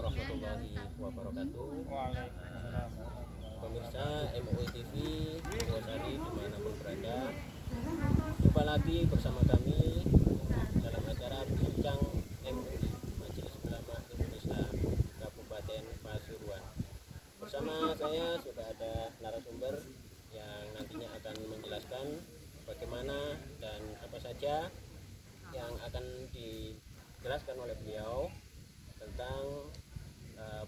warahmatullahi wabarakatuh. Waalaikumsalam. Pemirsa MUI TV Purwosari dimanapun berada, jumpa lagi bersama kami dalam acara Bincang MUI Majelis Ulama Indonesia Kabupaten Pasuruan. Bersama saya sudah ada narasumber yang nantinya akan menjelaskan bagaimana dan apa saja yang akan dijelaskan oleh beliau tentang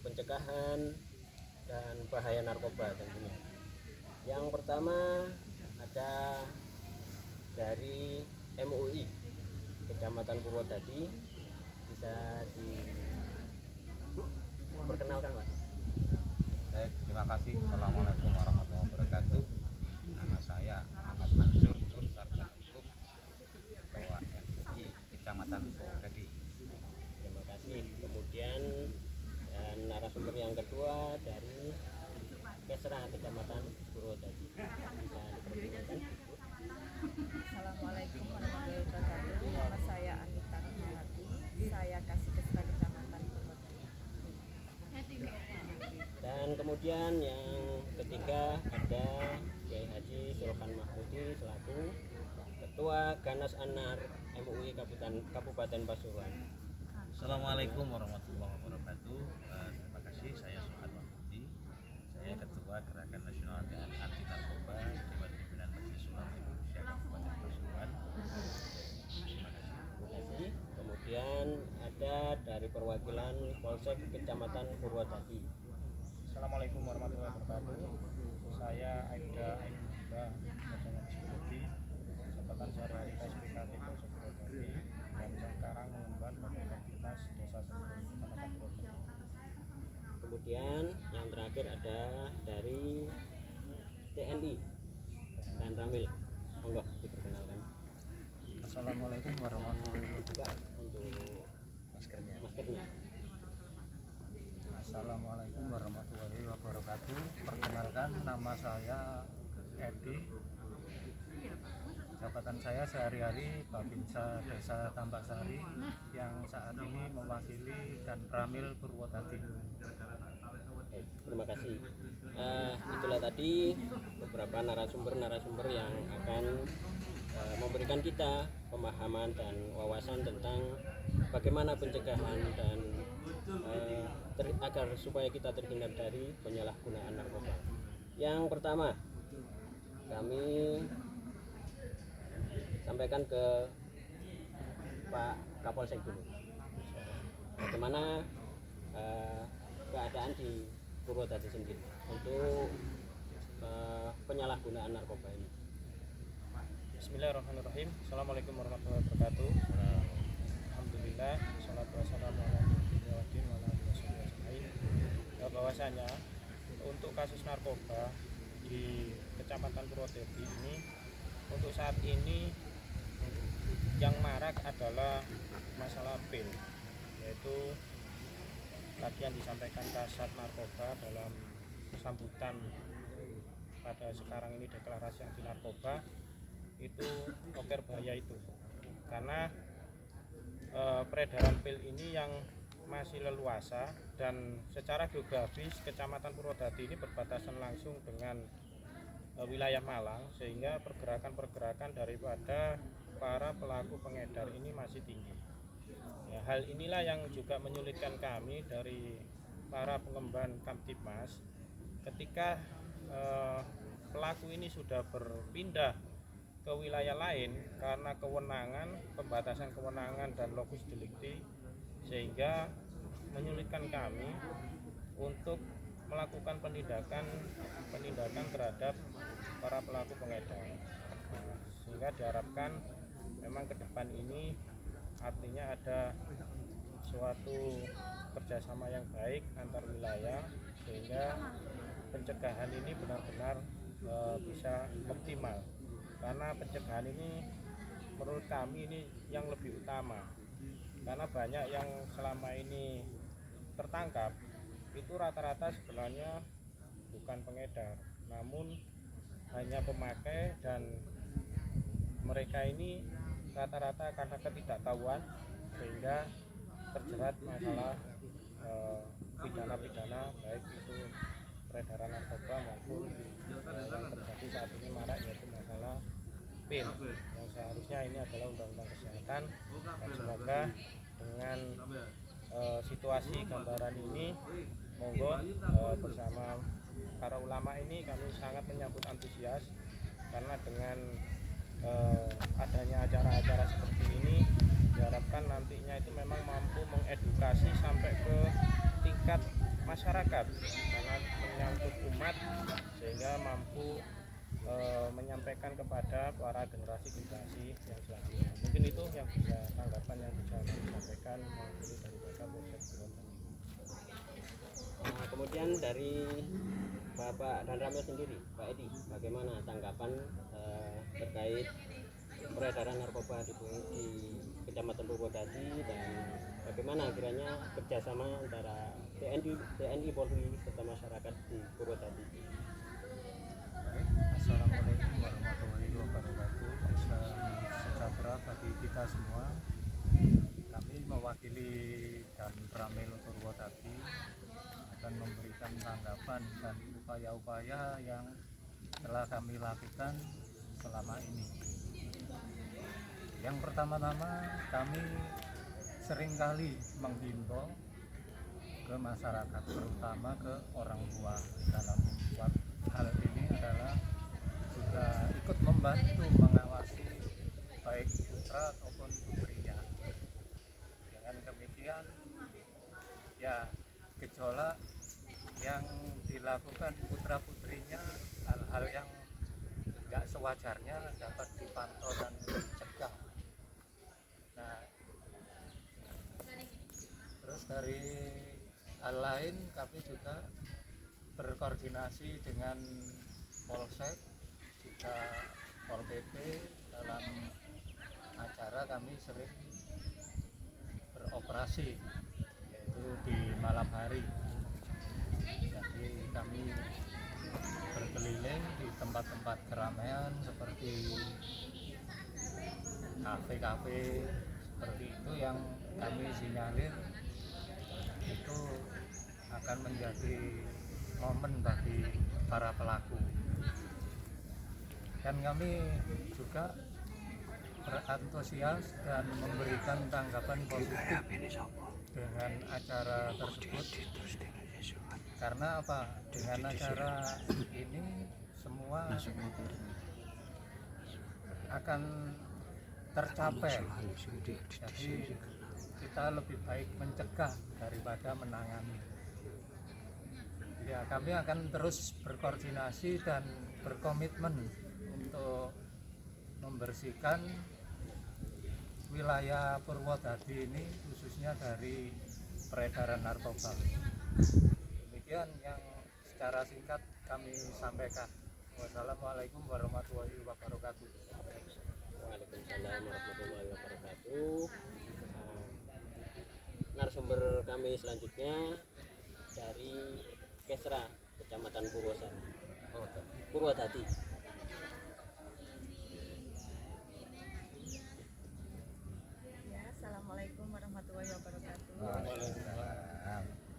pencegahan dan bahaya narkoba tentunya. Yang pertama ada dari MUI Kecamatan Purwodadi, bisa diperkenalkan Pak. Baik, terima kasih. Assalamualaikum warahmatullahi wabarakatuh. Nama saya Ahmad Mansur, Sarjana Hukum Ketua MUI Kecamatan Purwodadi. Terima kasih. Kemudian narasumber yang kedua dari Kesra Kecamatan Purwodadi, bisa diperkenalkan. Assalamualaikum warahmatullahi wabarakatuh. Nama saya Anita Rahmawati. Saya kasih Kesra Kecamatan Purwodadi. Dan kemudian yang ketiga ada Kiai Haji Sultan Mahmudi selaku Ketua Ganas Anar MUI Kabupaten Pasuruan. Assalamualaikum warahmatullahi wabarakatuh. Terima kasih. Saya Sultan Mahmudi. Saya Ketua Gerakan Nasional dan Anti Narkoba Dewan Pimpinan Majelis Ulama Indonesia Kabupaten Pasuruan. Terima kasih. Kemudian ada dari perwakilan Polsek Kecamatan Purwodadi. Assalamualaikum warahmatullahi wabarakatuh. Saya Aida Ainunda, Sarjana Psikologi, jabatan sehari-hari SPKT Polsek Purwodadi, dan sekarang mengemban bagian aktivitas Desa Sentul, Kecamatan Purwodadi. Kemudian yang terakhir ada dari TNI dan Ramil. Monggo diperkenalkan. Assalamualaikum warahmatullahi Juga wabarakatuh. untuk Maskernya. maskernya. Assalamualaikum warahmatullahi wabarakatuh. Perkenalkan, nama saya Edi. Jabatan saya sehari-hari Babinsa Desa Tambak-Sari yang saat ini mewakili dan Ramil Purwodadi. Terima kasih. Itulah tadi beberapa narasumber yang akan memberikan kita pemahaman dan wawasan tentang bagaimana pencegahan dan agar supaya kita terhindar dari penyalahgunaan narkoba. Yang pertama, kami sampaikan ke Pak Kapolsek dulu. Bagaimana keadaan di Purwodadi sendiri untuk penyalahgunaan narkoba ini? Bismillahirrahmanirrahim. Assalamualaikum warahmatullahi wabarakatuh. Alhamdulillah, salatu wassalamu ala bahwasanya untuk kasus narkoba di Kecamatan Purwodadi ini untuk saat ini yang marak adalah masalah pil, yaitu tadi yang disampaikan Kasat Narkoba dalam sambutan pada sekarang ini deklarasi anti narkoba itu oker bahaya itu, karena peredaran pil ini yang masih leluasa dan secara geografis Kecamatan Purwodadi ini berbatasan langsung dengan wilayah Malang, sehingga pergerakan daripada para pelaku pengedar ini masih tinggi. Ya, hal inilah yang juga menyulitkan kami dari para pengemban Kamtibmas ketika pelaku ini sudah berpindah ke wilayah lain karena pembatasan kewenangan dan lokus delikti, sehingga menyulitkan kami untuk melakukan penindakan terhadap para pelaku pengedar. Sehingga diharapkan memang ke depan ini artinya ada suatu kerjasama yang baik antar wilayah, sehingga pencegahan ini benar-benar bisa optimal, karena pencegahan ini menurut kami ini yang lebih utama, karena banyak yang selama ini tertangkap itu rata-rata sebenarnya bukan pengedar, namun hanya pemakai, dan mereka ini rata-rata karena ketidaktahuan sehingga terjerat masalah maupun yang terjadi saat ini marak, yaitu masalah PIN yang seharusnya ini adalah undang-undang kesehatan. Dan semoga dengan situasi gambaran ini, monggo bersama para ulama ini kami sangat menyambut antusias, karena dengan adanya acara-acara seperti ini diharapkan nantinya itu memang mampu mengedukasi sampai ke tingkat masyarakat, karena menyangkut umat, sehingga mampu menyampaikan kepada para generasi-generasi yang selanjutnya. Mungkin itu yang bisa tanggapan yang bisa kami sampaikan mewakili daripada Polsek Purwodadi. Nah, kemudian dari Bapak dan Ramil sendiri, Pak Edi, bagaimana tanggapan terkait peredaran narkoba di Kecamatan Purwodadi, dan bagaimana kiranya kerjasama antara TNI Polri serta masyarakat di Purwodadi? Assalamualaikum warahmatullahi wabarakatuh. Salam sejahtera bagi kita semua. Kami mewakili dan Ramil Purwodadi akan memberikan tanggapan dan upaya-upaya yang telah kami lakukan selama ini. Yang pertama-tama, kami seringkali menghimbau ke masyarakat, terutama ke orang tua, dalam membuat hal ini adalah juga ikut membantu mengawasi baik putra ataupun putrinya. Dengan demikian, ya, gejolak yang dilakukan putra putrinya, hal-hal yang tidak sewajarnya dapat dipantau dan dicegah. Nah, terus dari hal lain, kami juga berkoordinasi dengan Polsek, juga Pol PP. Dalam acara kami sering beroperasi, yaitu di malam hari. Jadi kami berkeliling di tempat-tempat keramaian seperti kafe-kafe seperti itu, yang kami sinyalir itu akan menjadi momen bagi para pelaku. Dan kami juga berantusias dan memberikan tanggapan positif dengan acara tersebut. Karena apa? Dengan acara ini semua akan tercapai. Jadi kita lebih baik mencegah daripada menangani. Ya, kami akan terus berkoordinasi dan berkomitmen untuk membersihkan wilayah Purwodadi ini, khususnya dari peredaran narkoba. Demikian yang secara singkat kami sampaikan. Wassalamualaikum warahmatullahi wabarakatuh. Waalaikumsalam warahmatullahi wabarakatuh. Narasumber kami selanjutnya dari Kesra, Kecamatan Purwodadi. Ya, Assalamualaikum warahmatullahi wabarakatuh.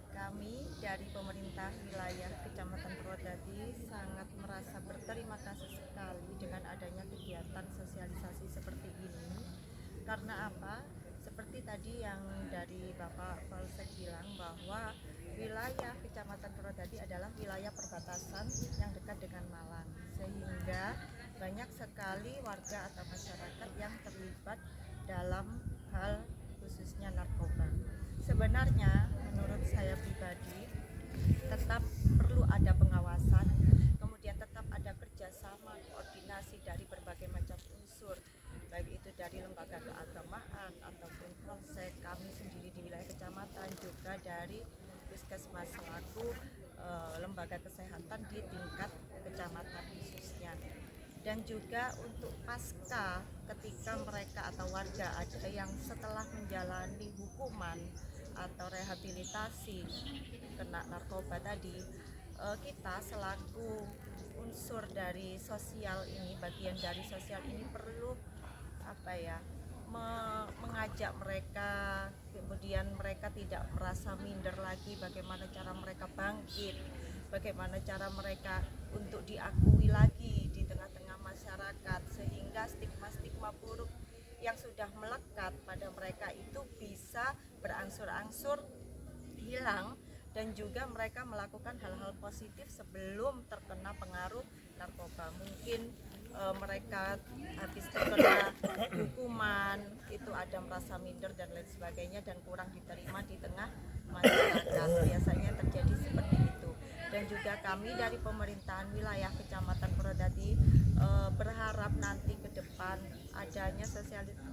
Kami dari pemerintah wilayah Kecamatan Purwodadi sangat merasa berterima kasih sekali dengan adanya kegiatan sosialisasi seperti ini. Karena apa? Seperti tadi yang dari Bapak Polsek bilang, bahwa wilayah Kecamatan Purwodadi adalah wilayah perbatasan yang dekat dengan Malang, sehingga banyak sekali warga atau masyarakat yang terlibat dalam hal khususnya narkoba. Sebenarnya menurut saya pribadi tetap perlu ada pengawasan, kemudian tetap ada kerjasama koordinasi dari berbagai macam unsur, baik itu dari lembaga keagamaan ataupun polsek, kami sendiri di wilayah kecamatan, juga dari puskesmas selaku lembaga kesehatan di tingkat kecamatan khususnya. Dan juga untuk pasca, ketika mereka atau warga ada yang setelah menjalani hukuman atau rehabilitasi kena narkoba tadi, kita selaku unsur dari sosial ini, bagian dari sosial ini perlu mengajak mereka, kemudian mereka tidak merasa minder lagi, bagaimana cara mereka bangkit bagaimana cara mereka untuk diakui lagi di tengah-tengah masyarakat, sehingga stigma-stigma buruk yang sudah melekat pada mereka itu bisa berangsur-angsur hilang, dan juga mereka melakukan hal-hal positif sebelum terkena pengaruh narkoba. Mungkin mereka habis terkena hukuman itu ada merasa minder dan lain sebagainya dan kurang diterima di tengah masyarakat, biasanya terjadi seperti itu. Dan juga kami dari pemerintahan wilayah Kecamatan Purwodadi berharap nanti ke depan adanya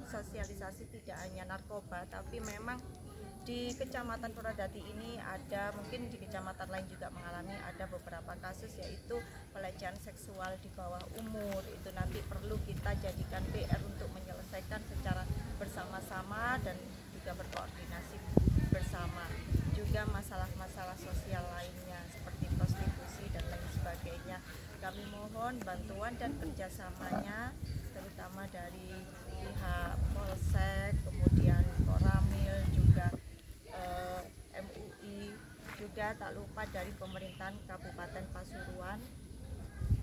sosialisasi tidak hanya narkoba, tapi memang di Kecamatan Purwodadi ini ada, mungkin di kecamatan lain juga mengalami ada beberapa kasus, yaitu pelecehan seksual di bawah umur. Itu nanti perlu kita jadikan PR untuk menyelesaikan secara bersama-sama dan juga berkoordinasi bersama. Juga masalah-masalah sosial lainnya seperti prostitusi dan lain sebagainya. Kami mohon bantuan dan kerjasamanya, terutama dari pihak Polsek, kemudian Koramil, juga MUI, juga tak lupa dari pemerintahan Kabupaten Pasuruan,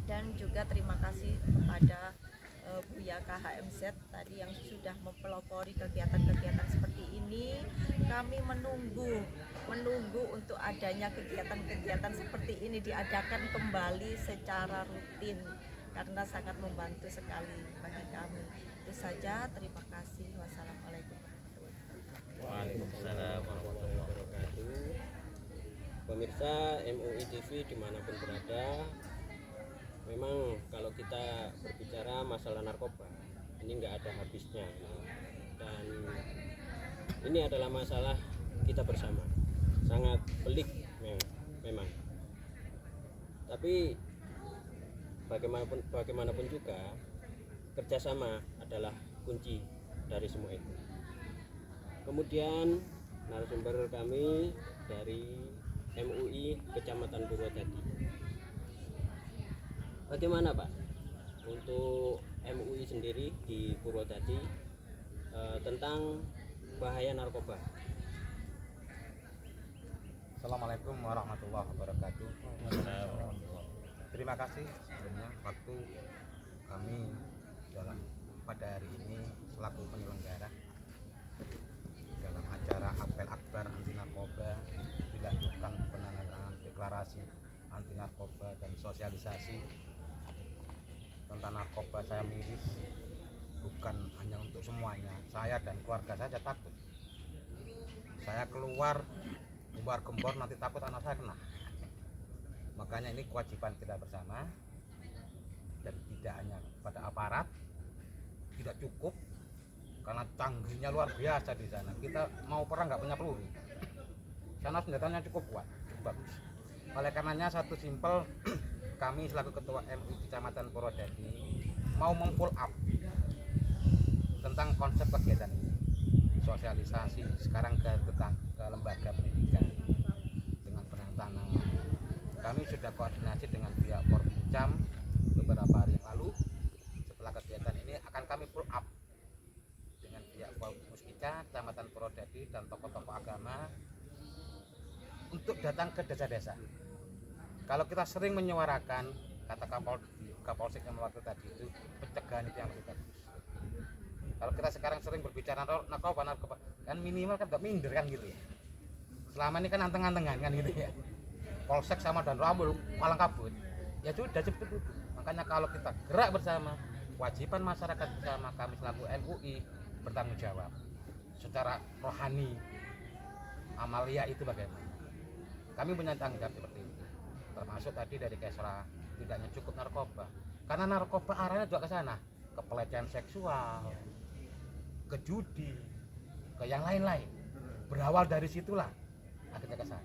dan juga terima kasih kepada Buya KHMZ tadi yang sudah mempelopori kegiatan-kegiatan seperti ini. Kami menunggu untuk adanya kegiatan-kegiatan seperti ini diadakan kembali secara rutin, karena sangat membantu sekali bagi kami. Itu saja, terima kasih. Wassalamualaikum warahmatullahi wabarakatuh. Waalaikumsalam warahmatullahi wabarakatuh. Pemirsa MUI TV dimanapun berada, memang kalau kita berbicara masalah narkoba ini nggak ada habisnya, dan ini adalah masalah kita bersama, sangat pelik memang. Tapi bagaimanapun juga kerjasama adalah kunci dari semua itu. Kemudian narasumber kami dari MUI Kecamatan Purwodadi. Bagaimana Pak untuk MUI sendiri di Purwodadi tentang bahaya narkoba? Assalamualaikum warahmatullahi wabarakatuh. Terima kasih sebelumnya waktu kami pada hari ini selaku penyelenggara dalam acara apel akbar anti narkoba, dilanjutkan penandatanganan deklarasi anti narkoba dan sosialisasi tentang narkoba. Saya miris bukan hanya untuk semuanya, saya dan keluarga saja takut. Saya keluar gembar-gembor nanti takut anak saya kena. Makanya ini kewajiban kita bersama, dan tidak hanya pada aparat, tidak cukup karena canggihnya luar biasa di sana. Kita mau perang nggak punya peluru, sana senjatanya cukup kuat, cukup bagus. Oleh karenanya satu simpel, kami selaku ketua MUI Kecamatan Purwodadi mau mempull up tentang konsep kegiatan ini, sosialisasi sekarang ke lembaga pendidikan dengan penandatanganan. Kami sudah koordinasi dengan pihak Porbinjam beberapa hari yang lalu. Setelah kegiatan ini akan kami pull up dengan pihak Muspika Kecamatan Purwodadi dan tokoh-tokoh agama untuk datang ke desa-desa. Kalau kita sering menyuarakan, kata Kapolsek yang waktu tadi itu, pencegahan itu yang lebih bagus. Kalau kita sekarang sering berbicara narkoba, kan minimal kan nggak minder kan gitu ya. Selama ini kan anteng-antengan kan gitu ya. Polsek sama dan Rambul malang kabut. Ya sudah seperti itu. Makanya kalau kita gerak bersama, kewajiban masyarakat bersama, kami selaku MUI bertanggung jawab secara rohani. Amalia itu bagaimana? Kami punya tanggung jawab seperti itu. Termasuk tadi dari Kesra, tidak hanya cukup narkoba, karena narkoba arahnya juga ke sana, ke pelecehan seksual, ke judi, ke yang lain-lain. Berawal dari situlah akhirnya ke sana.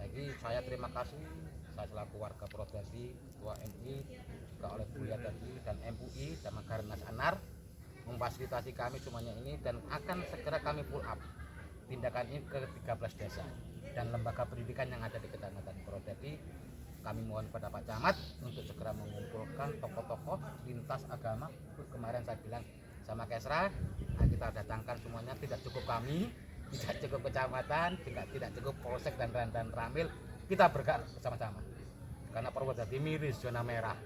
Lagi saya terima kasih, saya selaku warga Purwodadi, ketua MUI, juga oleh Buya tadi dan MUI sama Garnas Anar memfasilitasi kami semuanya ini, dan akan segera kami pull up tindakan ini ke 13 desa dan lembaga pendidikan yang ada di Kecamatan Purwodadi. Kami mohon pada Pak Camat untuk segera mengumpulkan tokoh-tokoh lintas agama. Kemarin saya bilang sama Kesra, kita datangkan semuanya, tidak cukup kami, tidak cukup kecamatan, tidak cukup polsek dan Ramil, kita bergerak bersama-sama. karena Purwodadi miris zona merah.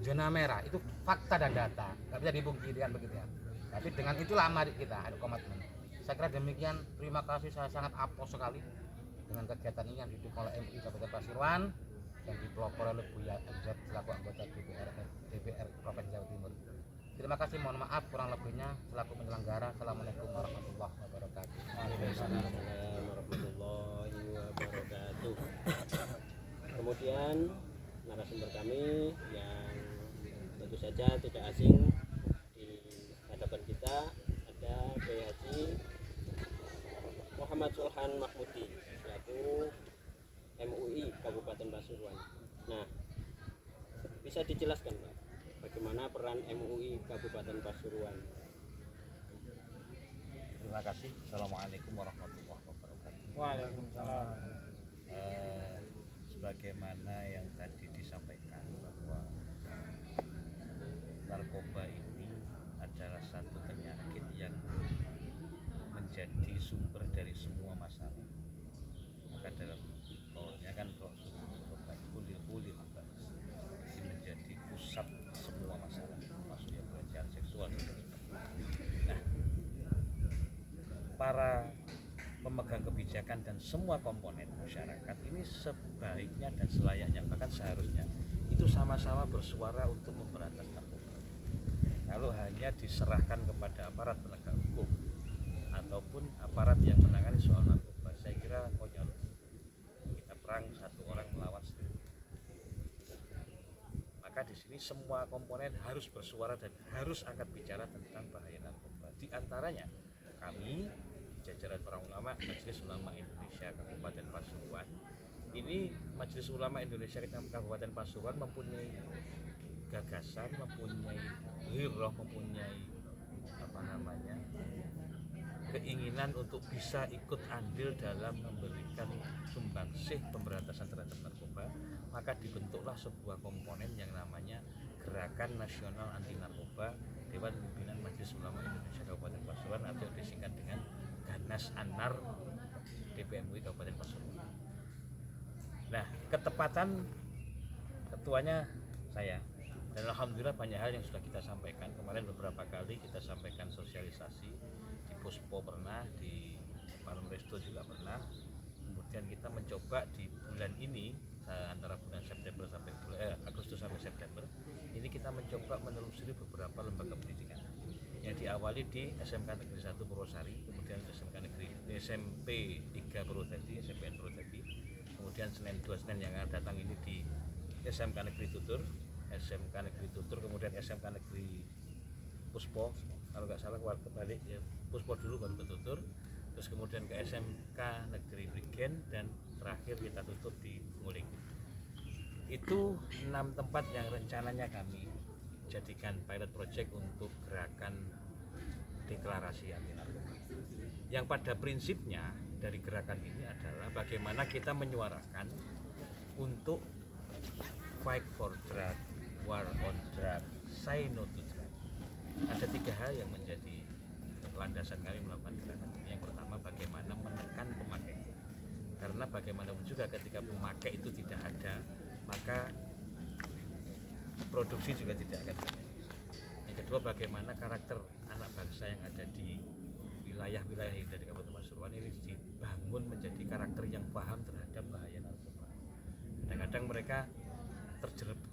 Zona merah itu fakta dan data, nggak bisa dipungkiri kan begitu ya. Tapi dengan itulah mari kita ada komitmen. Saya kira demikian. Terima kasih, saya sangat apos sekali dengan kegiatan ini yang didukung oleh MUI Kabupaten Pasuruan dan dipelopori oleh Buya MZ selaku anggota DPR Provinsi Jawa Timur. Terima kasih, mohon maaf kurang lebihnya selaku penyelenggara. Assalamualaikum warahmatullahi wabarakatuh. Waalaikumsalam warahmatullahi wabarakatuh. Kemudian narasumber kami yang tentu saja tidak asing di hadapan kita ada Kiai Haji Muhammad Sulhan Mahmudi selaku MUI Kabupaten Pasuruan. Nah, bisa dijelaskan Pak, bagaimana peran MUI Kabupaten Pasuruan? Terima kasih. Assalamualaikum warahmatullahi wabarakatuh. Waalaikumsalam. Sebagaimana yang tadi disampaikan bahwa narkoba ini adalah satu penyakit yang menjadi sumber dari semua masalah. Maka dalam bawahnya kan kalau kulir ini menjadi pusat semua masalah, termasuk yang pelecehan seksual. Nah, para pemegang kebijakan dan semua komponen masyarakat ini sebaiknya dan selayaknya, bahkan seharusnya itu sama-sama bersuara untuk memberantas narkoba. Kalau hanya diserahkan kepada aparat penegak hukum ataupun aparat yang menangani soal narkoba, saya kira konyol. Kita perang satu orang melawan seribu. Maka di sini semua komponen harus bersuara dan harus angkat bicara tentang bahaya narkoba. Di antaranya kami jajaran para ulama Majelis Ulama Indonesia Kabupaten Pasuruan. Ini Majelis Ulama Indonesia Kabupaten Pasuruan mempunyai gagasan, mempunyai hirah, mempunyai keinginan untuk bisa ikut andil dalam memberikan sumbangsih pemberantasan terhadap narkoba. Maka dibentuklah sebuah komponen yang namanya Gerakan Nasional Anti Narkoba Dewan Pimpinan Majelis Ulama Indonesia Kabupaten Pasuruan atau disingkat dengan Ganas Anar DPMUI Kabupaten Pasuruan. Nah, ketepatan ketuanya saya, dan alhamdulillah banyak hal yang sudah kita sampaikan. Kemarin beberapa kali kita sampaikan sosialisasi di Puspo pernah, di Palem Resto juga pernah. Kemudian kita mencoba di bulan ini antara bulan September sampai Agustus sampai September ini kita mencoba menelusuri beberapa lembaga pendidikan yang diawali di SMK Negeri 1 Purwosari, kemudian SMP 3 Purwodadi, SMPN Purwodadi, kemudian Senin yang akan datang ini di SMK Negeri Tutur, kemudian SMK Negeri Puspo, kalau nggak salah kebalik ya, Puspo dulu baru ke Tutur, terus kemudian ke SMK Negeri Prigen, dan terakhir kita tutup di Nguling. Itu 6 tempat yang rencananya kami jadikan pilot project untuk gerakan deklarasi anti narkoba. Yang pada prinsipnya dari gerakan ini adalah bagaimana kita menyuarakan untuk fight for drug, war on drug, say no to drug. Ada 3 hal yang menjadi landasan kami melakukan gerakan ini. Yang pertama, bagaimana menekan pemakai. Karena bagaimanapun juga ketika pemakai itu tidak ada, maka produksi juga tidak akan ada. Yang kedua, bagaimana karakter anak bangsa yang ada di wilayah-wilayah yang dari Kabupaten Pasuruan ini dibangun menjadi karakter yang paham terhadap bahaya narkoba. Kadang-kadang mereka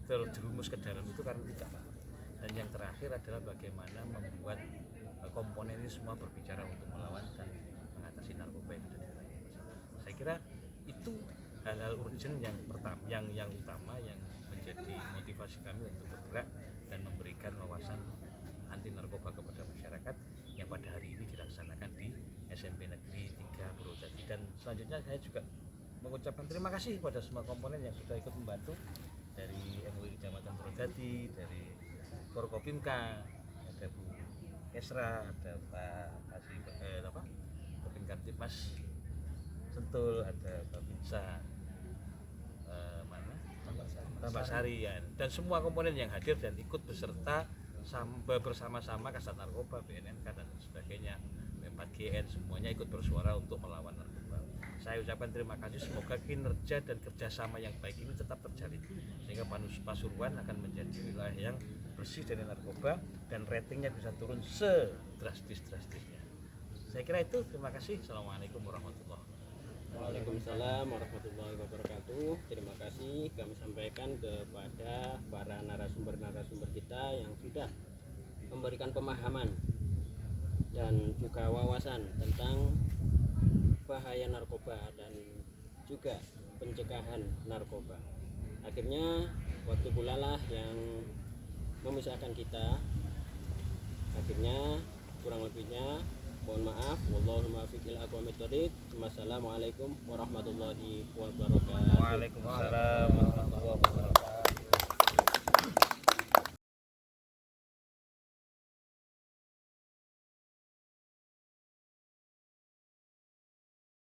terjerumus ke dalam itu karena tidak paham. Dan yang terakhir adalah bagaimana membuat komponen ini semua berbicara untuk melawan dan mengatasi narkoba yang ada di wilayah masyarakat. Saya kira itu hal-hal urgent yang pertama, yang utama yang menjadi motivasi kami untuk bergerak dan memberikan wawasan anti narkoba kepada masyarakat yang pada hari ini dilaksanakan di SMP Negeri 3 Purwodadi. Dan selanjutnya saya juga mengucapkan terima kasih kepada semua komponen yang sudah ikut membantu, dari MUI Kecamatan Purwodadi, dari Forkopimka, ada Bu Esra, ada Pak Kopim Kamtipmas Sentul, ada Pak Binsa Tambak Sari ya, dan semua komponen yang hadir dan ikut beserta bersama-sama Kasat Narkoba, BNNK dan sebagainya, 4GN, semuanya ikut bersuara untuk melawan narkoba. Saya ucapkan terima kasih, semoga kinerja dan kerjasama yang baik ini tetap terjalin sehingga Pasuruan akan menjadi wilayah yang bersih dari narkoba dan ratingnya bisa turun sedrastis-drastisnya. Saya kira itu, terima kasih. Assalamualaikum warahmatullahi wabarakatuh. Waalaikumsalam warahmatullahi wabarakatuh. Terima kasih kami sampaikan kepada para narasumber-narasumber kita yang sudah memberikan pemahaman dan juga wawasan tentang bahaya narkoba dan juga pencegahan narkoba. Akhirnya waktu pula lah yang memisahkan kita. Akhirnya kurang lebihnya mohon maaf. Wallahu muwaffiq ila aqwamit thoriq. Wassalamualaikum warahmatullahi wabarakatuh. Waalaikumsalam.